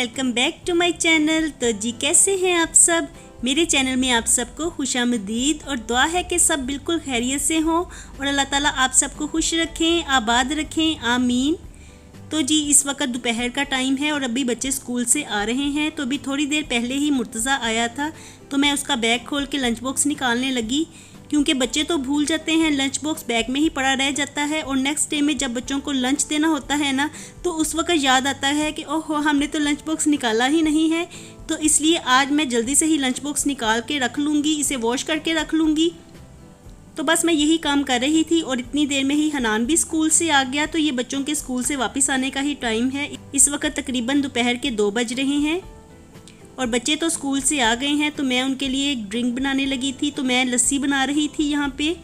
Welcome back to my channel. तो जी कैसे हैं आप सब। मेरे चैनल में आप सबको खुशामदीद और दुआ है कि सब बिल्कुल खैरियत से हों और अल्लाह ताला आप सबको खुश रखें, आबाद रखें, आमीन। तो जी इस वक्त दोपहर का टाइम है और अभी बच्चे स्कूल से आ रहे हैं। तो अभी थोड़ी देर पहले ही मुर्तज़ा आया था तो मैं उसका बैग खोल के लंच बॉक्स निकालने लगी, क्योंकि बच्चे तो भूल जाते हैं, लंच बॉक्स बैग में ही पड़ा रह जाता है और नेक्स्ट डे में जब बच्चों को लंच देना होता है ना तो उस वक्त याद आता है कि ओहो हमने तो लंच बॉक्स निकाला ही नहीं है। तो इसलिए आज मैं जल्दी से ही लंच बॉक्स निकाल के रख लूँगी, इसे वॉश करके रख लूँगी। तो बस मैं यही काम कर रही थी और इतनी देर में ही हनान भी स्कूल से आ गया। तो ये बच्चों के स्कूल से वापस आने का ही टाइम है। इस वक्त तकरीबन दोपहर के 2 बज रहे हैं और बच्चे तो स्कूल से आ गए हैं। तो मैं उनके लिए एक ड्रिंक बनाने लगी थी। तो मैं लस्सी बना रही थी यहाँ पे,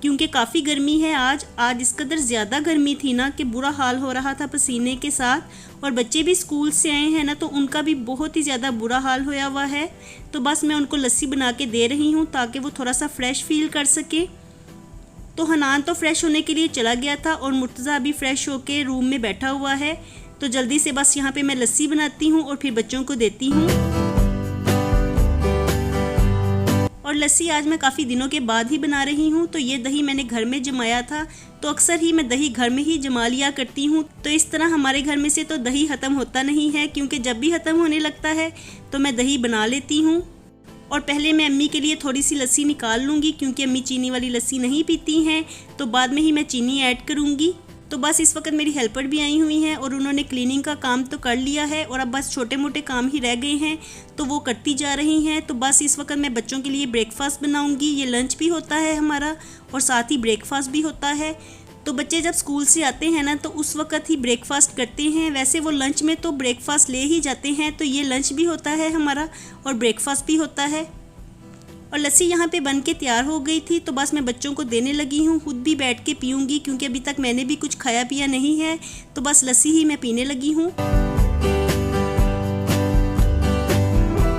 क्योंकि काफ़ी गर्मी है आज इस कदर ज़्यादा गर्मी थी ना कि बुरा हाल हो रहा था पसीने के साथ। और बच्चे भी स्कूल से आए हैं ना तो उनका भी बहुत ही ज़्यादा बुरा हाल होया हुआ है। तो बस मैं उनको लस्सी बना के दे रही हूँ ताकि वो थोड़ा सा फ्रेश फील कर सके। तो हनान तो फ्रेश होने के लिए चला गया था और मुर्तज़ा अभी फ्रेश होके रूम में बैठा हुआ है। तो जल्दी से बस यहाँ पे मैं लस्सी बनाती हूँ और फिर बच्चों को देती हूँ। और लस्सी आज मैं काफ़ी दिनों के बाद ही बना रही हूँ। तो ये दही मैंने घर में जमाया था, तो अक्सर ही मैं दही घर में ही जमा लिया करती हूँ। तो इस तरह हमारे घर में से तो दही ख़त्म होता नहीं है, क्योंकि जब भी ख़त्म होने लगता है तो मैं दही बना लेती हूँ। और पहले मैं अम्मी के लिए थोड़ी सी लस्सी निकाल लूँगी, क्योंकि अम्मी चीनी वाली लस्सी नहीं पीती हैं। तो बाद में ही मैं चीनी ऐड करूँगी। तो बस इस वक्त मेरी हेल्पर भी आई हुई हैं और उन्होंने क्लीनिंग का काम तो कर लिया है और अब बस छोटे मोटे काम ही रह गए हैं तो वो करती जा रही हैं। तो बस इस वक्त मैं बच्चों के लिए ब्रेकफास्ट बनाऊंगी। ये लंच भी होता है हमारा और साथ ही ब्रेकफास्ट भी होता है। तो बच्चे जब स्कूल से आते हैं ना तो उस वक्त ही ब्रेकफास्ट करते हैं। वैसे वो लंच में तो ब्रेकफास्ट ले ही जाते हैं, तो ये लंच भी होता है हमारा और ब्रेकफास्ट भी होता है। और लस्सी यहाँ पे बन के तैयार हो गई थी। तो बस मैं बच्चों को देने लगी हूँ, खुद भी बैठ के पीऊँगी, क्योंकि अभी तक मैंने भी कुछ खाया पिया नहीं है। तो बस लस्सी ही मैं पीने लगी हूँ।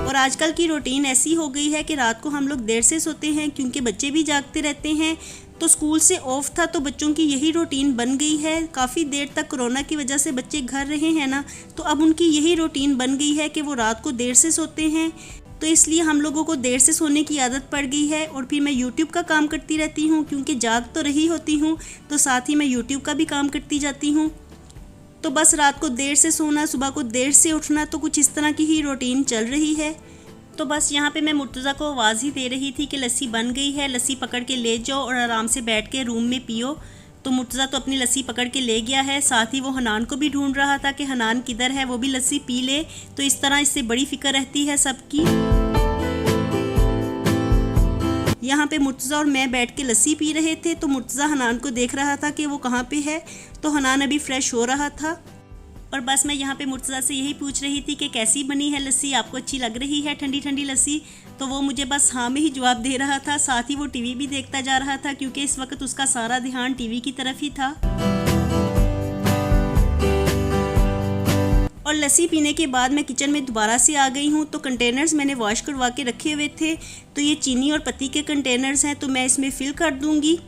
और आजकल की रूटीन ऐसी हो गई है कि रात को हम लोग देर से सोते हैं, क्योंकि बच्चे भी जागते रहते हैं। तो स्कूल से ऑफ था तो बच्चों की यही रूटीन बन गई है। काफ़ी देर तक कोरोना की वजह से बच्चे घर रहे हैं ना, तो अब उनकी यही रूटीन बन गई है कि वो रात को देर से सोते हैं। तो इसलिए हम लोगों को देर से सोने की आदत पड़ गई है। और फिर मैं YouTube का काम करती रहती हूँ, क्योंकि जाग तो रही होती हूँ तो साथ ही मैं YouTube का भी काम करती जाती हूँ। तो बस रात को देर से सोना, सुबह को देर से उठना, तो कुछ इस तरह की ही रूटीन चल रही है। तो बस यहाँ पे मैं मुर्तज़ा को आवाज़ ही दे रही थी कि लस्सी बन गई है, लस्सी पकड़ के ले जाओ और आराम से बैठ के रूम में पियो। तो मुर्तज़ा तो अपनी लस्सी पकड़ के ले गया है। साथ ही वो हनान को भी ढूंढ रहा था कि हनान किधर है, वो भी लस्सी पी ले। तो इस तरह इससे बड़ी फिक्र रहती है सबकी। यहाँ पे मुर्तज़ा और मैं बैठ के लस्सी पी रहे थे। तो मुर्तज़ा हनान को देख रहा था कि वो कहाँ पे है। तो हनान अभी फ्रेश हो रहा था और बस मैं यहाँ पे मुर्तज़ा से यही पूछ रही थी कि कैसी बनी है लस्सी, आपको अच्छी लग रही है ठंडी ठंडी लस्सी। तो वो मुझे बस हाँ में ही जवाब दे रहा था। साथ ही वो टीवी भी देखता जा रहा था, क्योंकि इस वक्त उसका सारा ध्यान टीवी की तरफ ही था। और लस्सी पीने के बाद मैं किचन में दोबारा से आ गई हूँ। तो कंटेनर्स मैंने वॉश करवा के रखे हुए थे। तो ये चीनी और पत्ती के कंटेनर्स हैं, तो मैं इसमें फ़िल कर दूँगी।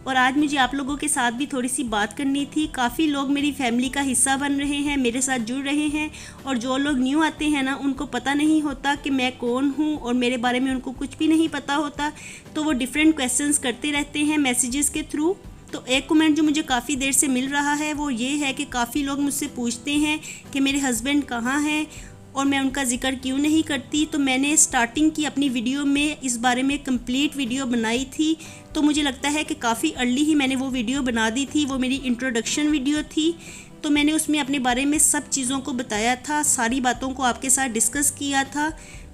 और आज मुझे आप लोगों के साथ भी थोड़ी सी बात करनी थी। काफ़ी लोग मेरी फैमिली का हिस्सा बन रहे हैं, मेरे साथ जुड़ रहे हैं। और जो लोग न्यू आते हैं ना उनको पता नहीं होता कि मैं कौन हूँ और मेरे बारे में उनको कुछ भी नहीं पता होता। तो वो डिफरेंट क्वेश्चंस करते रहते हैं मैसेजेस के थ्रू। तो एक कमेंट जो मुझे काफ़ी देर से मिल रहा है वो ये है कि काफ़ी लोग मुझसे पूछते हैं कि मेरे हस्बैंड कहाँ हैं और मैं उनका जिक्र क्यों नहीं करती। तो मैंने स्टार्टिंग की अपनी वीडियो में इस बारे में कंप्लीट वीडियो बनाई थी। तो मुझे लगता है कि काफ़ी अर्ली ही मैंने वो वीडियो बना दी थी। वो मेरी इंट्रोडक्शन वीडियो थी। तो मैंने उसमें अपने बारे में सब चीज़ों को बताया था, सारी बातों को आपके साथ डिस्कस किया था।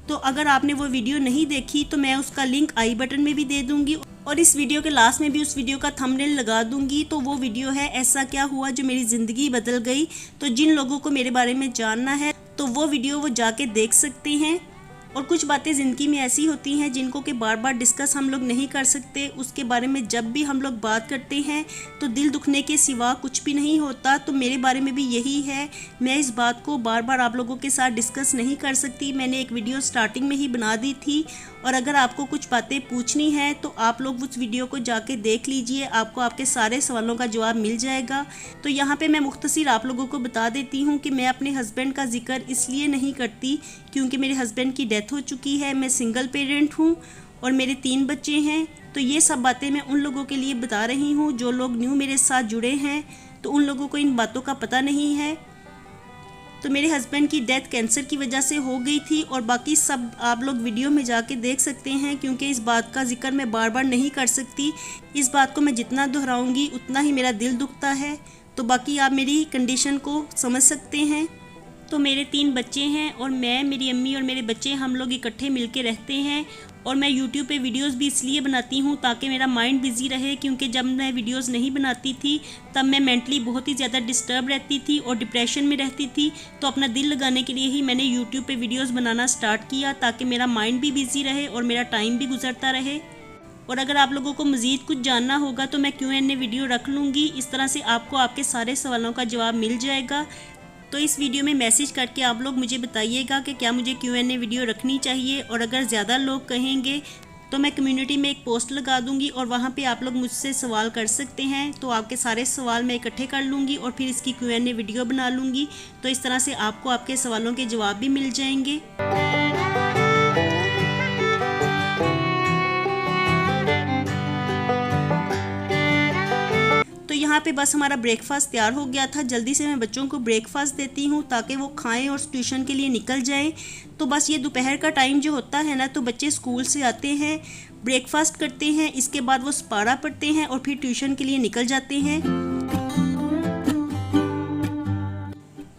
तो अगर आपने वो वीडियो नहीं देखी तो मैं उसका लिंक आई बटन में भी दे दूँगी और इस वीडियो के लास्ट में भी उस वीडियो का थंबनेल लगा दूँगी। तो वो वीडियो है ऐसा क्या हुआ जो मेरी ज़िंदगी बदल गई। तो जिन लोगों को मेरे बारे में जानना है तो वो वीडियो वो जाके देख सकते हैं। और कुछ बातें ज़िंदगी में ऐसी होती हैं जिनको कि बार बार डिस्कस हम लोग नहीं कर सकते। उसके बारे में जब भी हम लोग बात करते हैं तो दिल दुखने के सिवा कुछ भी नहीं होता। तो मेरे बारे में भी यही है, मैं इस बात को बार बार आप लोगों के साथ डिस्कस नहीं कर सकती। मैंने एक वीडियो स्टार्टिंग में ही बना दी थी, और अगर आपको कुछ बातें पूछनी हैं तो आप लोग उस वीडियो को जाके देख लीजिए, आपको आपके सारे सवालों का जवाब मिल जाएगा। तो यहाँ पे मैं मुख्तसर आप लोगों को बता देती हूँ कि मैं अपने हस्बैंड का जिक्र इसलिए नहीं करती क्योंकि मेरे हस्बैंड की डेथ हो चुकी है। मैं सिंगल पेरेंट हूँ और मेरे 3 बच्चे हैं। तो ये सब बातें मैं उन लोगों के लिए बता रही हूँ जो लोग न्यू मेरे साथ जुड़े हैं, तो उन लोगों को इन बातों का पता नहीं है। तो मेरे हस्बैंड की डेथ कैंसर की वजह से हो गई थी, और बाकी सब आप लोग वीडियो में जाके देख सकते हैं क्योंकि इस बात का जिक्र मैं बार बार नहीं कर सकती। इस बात को मैं जितना दोहराऊंगी उतना ही मेरा दिल दुखता है। तो बाकी आप मेरी कंडीशन को समझ सकते हैं। तो मेरे 3 बच्चे हैं और मैं, मेरी अम्मी और मेरे बच्चे, हम लोग इकट्ठे मिलके रहते हैं। और मैं YouTube पे वीडियोस भी इसलिए बनाती हूँ ताकि मेरा माइंड बिज़ी रहे, क्योंकि जब मैं वीडियोस नहीं बनाती थी तब मैं मेंटली बहुत ही ज़्यादा डिस्टर्ब रहती थी और डिप्रेशन में रहती थी। तो अपना दिल लगाने के लिए ही मैंने YouTube पे वीडियोस बनाना स्टार्ट किया ताकि मेरा माइंड भी बिज़ी रहे और मेरा टाइम भी गुजरता रहे। और अगर आप लोगों को मज़ीद कुछ जानना होगा तो मैं Q&A वीडियो रख लूँगी। इस तरह से आपको आपके सारे सवालों का जवाब मिल जाएगा। तो इस वीडियो में मैसेज करके आप लोग मुझे बताइएगा कि क्या मुझे Q&A वीडियो रखनी चाहिए, और अगर ज़्यादा लोग कहेंगे तो मैं कम्युनिटी में एक पोस्ट लगा दूंगी और वहाँ पे आप लोग मुझसे सवाल कर सकते हैं। तो आपके सारे सवाल मैं इकट्ठे कर लूँगी और फिर इसकी Q&A वीडियो बना लूँगी। तो इस तरह से आपको आपके सवालों के जवाब भी मिल जाएंगे। यहाँ पे बस हमारा ब्रेकफास्ट तैयार हो गया था। जल्दी से मैं बच्चों को ब्रेकफास्ट देती हूँ ताकि वो खाएं और ट्यूशन के लिए निकल जाएं। तो बस ये दोपहर का टाइम जो होता है ना, तो बच्चे स्कूल से आते हैं, ब्रेकफास्ट करते हैं, इसके बाद वो सपारा पढ़ते हैं और फिर ट्यूशन के लिए निकल जाते हैं।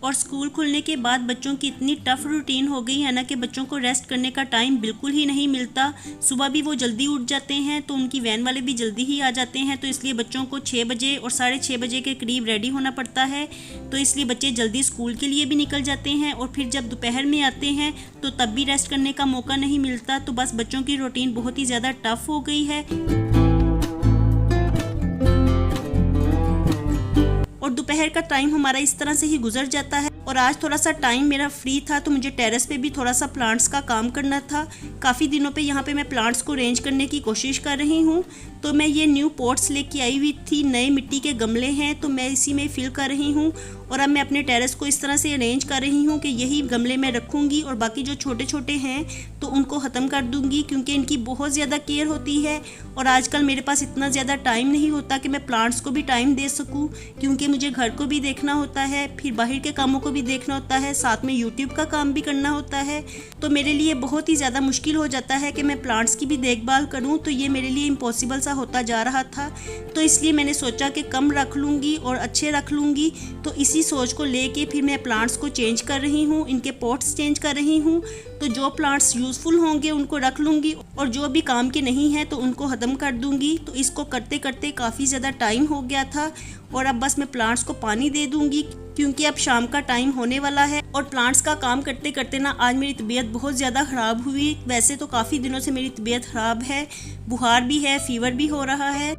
और स्कूल खुलने के बाद बच्चों की इतनी टफ़ रूटीन हो गई है ना कि बच्चों को रेस्ट करने का टाइम बिल्कुल ही नहीं मिलता। सुबह भी वो जल्दी उठ जाते हैं, तो उनकी वैन वाले भी जल्दी ही आ जाते हैं, तो इसलिए बच्चों को 6 बजे और 6:30 बजे के करीब रेडी होना पड़ता है। तो इसलिए बच्चे जल्दी स्कूल के लिए भी निकल जाते हैं, और फिर जब दोपहर में आते हैं तो तब भी रेस्ट करने का मौका नहीं मिलता। तो बस बच्चों की रूटीन बहुत ही ज़्यादा टफ़ हो गई है। और दोपहर का टाइम हमारा इस तरह से ही गुजर जाता है। और आज थोड़ा सा टाइम मेरा फ्री था, तो मुझे टेरेस पे भी थोड़ा सा प्लांट्स का काम करना था। काफ़ी दिनों पे यहाँ पे मैं प्लांट्स को अरेंज करने की कोशिश कर रही हूँ। तो मैं ये न्यू पॉट्स लेके आई हुई थी, नए मिट्टी के गमले हैं, तो मैं इसी में फिल कर रही हूँ। और अब मैं अपने टेरेस को इस तरह से अरेंज कर रही हूँ कि यही गमले मैं रखूँगी, और बाकी जो छोटे छोटे हैं तो उनको ख़त्म कर दूँगी क्योंकि इनकी बहुत ज़्यादा केयर होती है। और आजकल मेरे पास इतना ज़्यादा टाइम नहीं होता कि मैं प्लांट्स को भी टाइम दे सकूँ, क्योंकि मुझे घर को भी देखना होता है, फिर बाहर के कामों को भी देखना होता है, साथ में YouTube का काम भी करना होता है। तो मेरे लिए बहुत ही ज़्यादा मुश्किल हो जाता है कि मैं प्लांट्स की भी देखभाल करूँ। तो ये मेरे लिए इम्पॉसिबल सा होता जा रहा था। तो इसलिए मैंने सोचा कि कम रख लूँगी और अच्छे रख लूँगी। तो इसी सोच को लेके फिर मैं प्लांट्स को चेंज कर रही हूँ, इनके पॉट्स चेंज कर रही हूँ। तो जो प्लांट्स यूज़फुल होंगे उनको रख लूँगी, और जो भी काम के नहीं है तो उनको ख़त्म कर दूँगी। तो इसको करते करते काफ़ी ज़्यादा टाइम हो गया था, और अब बस मैं प्लांट्स को पानी दे दूँगी क्योंकि अब शाम का टाइम होने वाला है। और प्लांट्स का काम करते करते ना आज मेरी तबीयत बहुत ज़्यादा ख़राब हुई। वैसे तो काफ़ी दिनों से मेरी तबीयत ख़राब है, बुखार भी है, फीवर भी हो रहा है।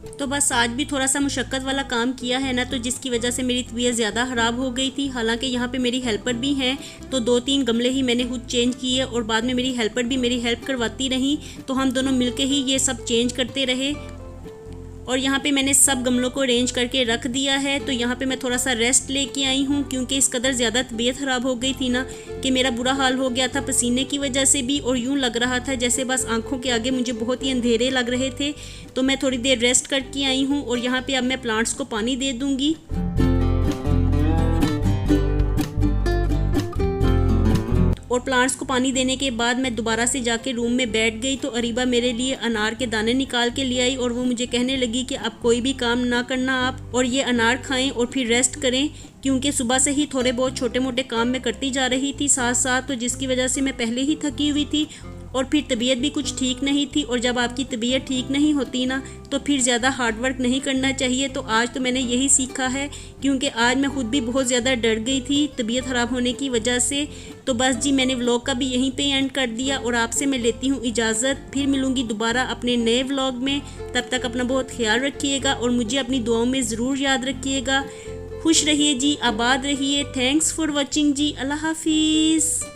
तो बस आज भी थोड़ा सा मुशक्क़त वाला काम किया है ना, तो जिसकी वजह से मेरी तबीयत ज़्यादा ख़राब हो गई थी। हालांकि यहाँ पे मेरी हेल्पर भी हैं, तो 2-3 गमले ही मैंने खुद चेंज किए, और बाद में मेरी हेल्पर भी मेरी हेल्प करवाती रही। तो हम दोनों मिलके ही ये सब चेंज करते रहे। और यहाँ पे मैंने सब गमलों को अरेंज करके रख दिया है। तो यहाँ पे मैं थोड़ा सा रेस्ट लेके आई हूँ क्योंकि इस कदर ज़्यादा तबीयत ख़राब हो गई थी ना कि मेरा बुरा हाल हो गया था पसीने की वजह से भी, और यूँ लग रहा था जैसे बस आंखों के आगे मुझे बहुत ही अंधेरे लग रहे थे। तो मैं थोड़ी देर रेस्ट करके आई हूँ, और यहाँ पर अब मैं प्लांट्स को पानी दे दूँगी। और प्लांट्स को पानी देने के बाद मैं दोबारा से जाके रूम में बैठ गई। तो अरीबा मेरे लिए अनार के दाने निकाल के ले आई, और वो मुझे कहने लगी कि अब कोई भी काम ना करना आप, और ये अनार खाएं और फिर रेस्ट करें, क्योंकि सुबह से ही थोड़े बहुत छोटे मोटे काम मैं करती जा रही थी साथ साथ, तो जिसकी वजह से मैं पहले ही थकी हुई थी। और फिर तबीयत भी कुछ ठीक नहीं थी, और जब आपकी तबीयत ठीक नहीं होती ना तो फिर ज़्यादा हार्ड वर्क नहीं करना चाहिए। तो आज तो मैंने यही सीखा है, क्योंकि आज मैं खुद भी बहुत ज़्यादा डर गई थी तबीयत ख़राब होने की वजह से। तो बस जी, मैंने व्लॉग का भी यहीं पे एंड कर दिया और आपसे मैं लेती हूँ इजाज़त। फिर मिलूँगी दोबारा अपने नए व्लॉग में। तब तक अपना बहुत ख्याल रखिएगा और मुझे अपनी दुआओं में ज़रूर याद रखिएगा। खुश रहिए जी, आबाद रहिए। थैंक्स फॉर वॉचिंग जी। अल्लाह हाफिज़।